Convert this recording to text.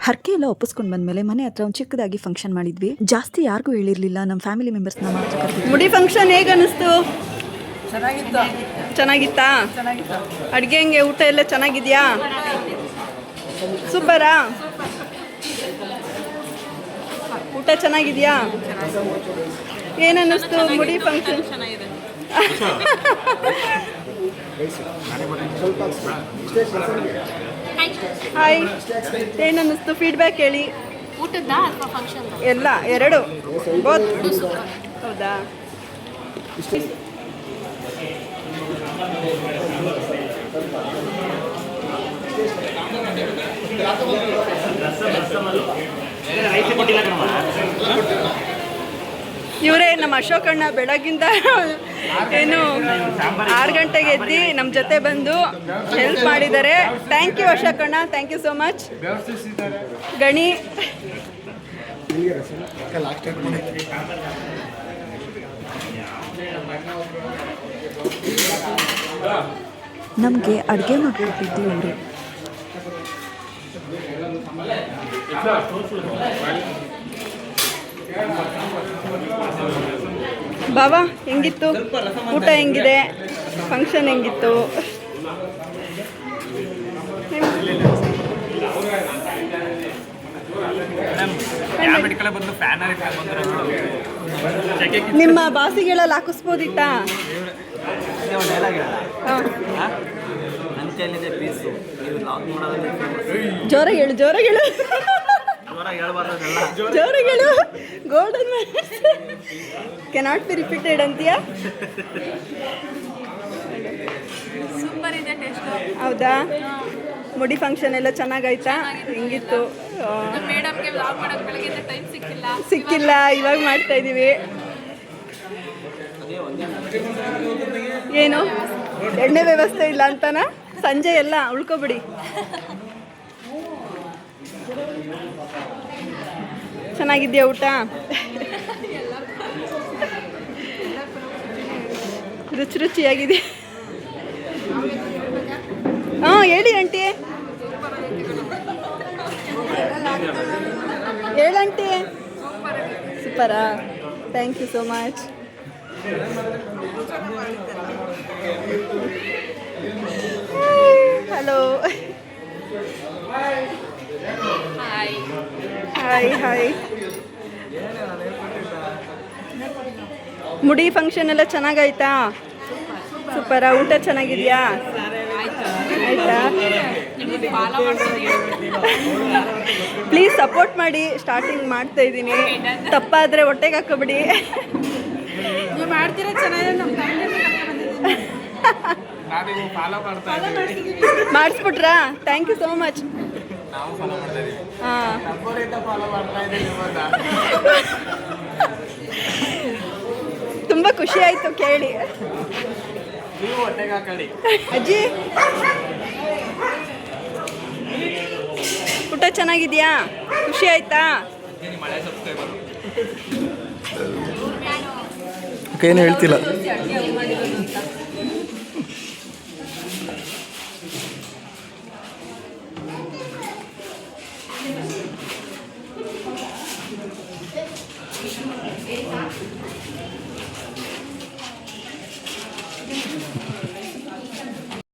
ಹರಕೆ ಎಲ್ಲ ಒಪ್ಪಿಸ್ಕೊಂಡು ಬಂದಮೇಲೆ ಮನೆ ಹತ್ರ ಒಂದು ಚಿಕ್ಕದಾಗಿ ಫಂಕ್ಷನ್ ಮಾಡಿದ್ವಿ. ಜಾಸ್ತಿ ಯಾರಿಗೂ ಹೇಳಿರಲಿಲ್ಲ, ನಮ್ಮ ಫ್ಯಾಮಿಲಿ ಮೆಂಬರ್ಸ್ನ ಮಾತ್ರ ಕರೆದಿದ್ವಿ. ಮುಡಿ ಫಂಕ್ಷನ್ ಹೇಗೆ ಅನ್ನಿಸ್ತು? ಚೆನ್ನಾಗಿತ್ತು. ಚೆನ್ನಾಗಿತ್ತಾ? ಚೆನ್ನಾಗಿತ್ತು. ಅಡುಗೆ ಹೆಂಗೆ, ಊಟ ಎಲ್ಲ ಚೆನ್ನಾಗಿದೆಯಾ? ಸೂಪರಾ? ಊಟ ಚೆನ್ನಾಗಿದೆಯಾ? ಏನು ಅನ್ನಿಸ್ತು ಮುಡಿ ಫಂಕ್ಷನ್? ಹಾಯ್, ಏನು ಅನ್ನಿಸ್ತು? ಫೀಡ್ಬ್ಯಾಕ್ ಹೇಳಿ. ಊಟದ ಅಥವಾ ಫಂಕ್ಷನ್? ಎಲ್ಲ ಎರಡು ಬೋತ್. ಹೌದಾ? ಇವರೇ ನಮ್ಮ ಅಶೋಕಣ್ಣ. ಬೆಳಗಿಂದ ಏನು 6 ಗಂಟೆಗೆ ಎದ್ದು ನಮ್ಮ ಜೊತೆ ಬಂದು ಹೆಲ್ಪ್ ಮಾಡಿದ್ದಾರೆ. ಥ್ಯಾಂಕ್ ಯು ಅಶೋಕಣ್ಣ, ಥ್ಯಾಂಕ್ ಯು ಸೋ ಮಚ್. ಗಣಿ ನಮಗೆ ಅಡುಗೆ ಮಾಡಿಕೊಟ್ಟಿದ್ದು ಇವರು. ಬಾವಾ, ಹೆಂಗಿತ್ತು ಊಟ? ಹೆಂಗಿದೆ ಫಂಕ್ಷನ್? ಹೆಂಗಿತ್ತು? ನಿಮ್ಮ ಬಾಸಿಗೆಲ್ಲ ಹಾಕಿಸ್ಬೋದಿತ್ತಾ? ಜೋರಾಗಿ ಹೇಳು, ಜೋರಾಗಿ ಹೇಳು, ಜೋರಾಗಿ ಹೇಳು. ಗೋಲ್ಡನ್ ಕೆನಾಟ್ ಬಿ ರಿಪೀಟೆಡ್ ಅಂತೀಯಾ? ಸೂಪರ್ ಇದೆ ಟೇಸ್ಟ್. ಹೌದಾ? ಮುಡಿ ಫಂಕ್ಷನ್ ಎಲ್ಲ ಚೆನ್ನಾಗಾಯ್ತಾ? ಹೆಂಗಿತ್ತು? ಮೇಡಮ್ಗೆ ವ್ಲಾಗ್ ಮಾಡೋಕೆ ಬೆಳಗ್ಗೆ ಟೈಮ್ ಸಿಕ್ಕಿಲ್ಲ, ಇವಾಗ ಮಾಡ್ತಾ ಇದ್ದೀವಿ. ಏನು ಎಣ್ಣೆ ವ್ಯವಸ್ಥೆ ಇಲ್ಲ ಅಂತನಾ? ಸಂಜೆ ಎಲ್ಲ ಉಳ್ಕೊಬಿಡಿ. ಚೆನ್ನಾಗಿದೆಯಾ ಊಟ? ರುಚಿ ರುಚಿಯಾಗಿದೆ. ಹಾಂ, ಹೇಳಿ ಆಂಟಿ. ಹೇಳಂಟಿ. ಸೂಪರಾ? Thank you so much. Hello. Hi hi hi. ಮುಡಿ ಫಂಕ್ಷನ್ ಎಲ್ಲ ಚೆನ್ನಾಗಾಯ್ತಾ? ಸೂಪರಾ? ಊಟ ಚೆನ್ನಾಗಿದೆಯಾ? ಆಯ್ತಾ? ಫಾಲೋ ಮಾಡ್ತೀನಿ. ಪ್ಲೀಸ್ ಸಪೋರ್ಟ್ ಮಾಡಿ. ಸ್ಟಾರ್ಟಿಂಗ್ ಮಾಡ್ತಾ ಇದ್ದೀನಿ, ತಪ್ಪಾದರೆ ಹೊಟ್ಟೆಗೆ ಹಾಕೋಬಿಡಿ. ನೀವು ಮಾಡ್ತೀರಾ ಚೆನ್ನಾಗಿದೆ. ನಮ್ಮ ಮಾಡಿಸ್ಬಿಟ್ರಾ? Thank you so much. ಹಾಂ, ತುಂಬ ಖುಷಿ ಆಯಿತು ಕೇಳಿ. ಅಜ್ಜಿ, ಊಟ ಚೆನ್ನಾಗಿದೆಯಾ? ಖುಷಿ ಆಯ್ತಾ? ಏನು ಹೇಳ್ತಿಲ್ಲ.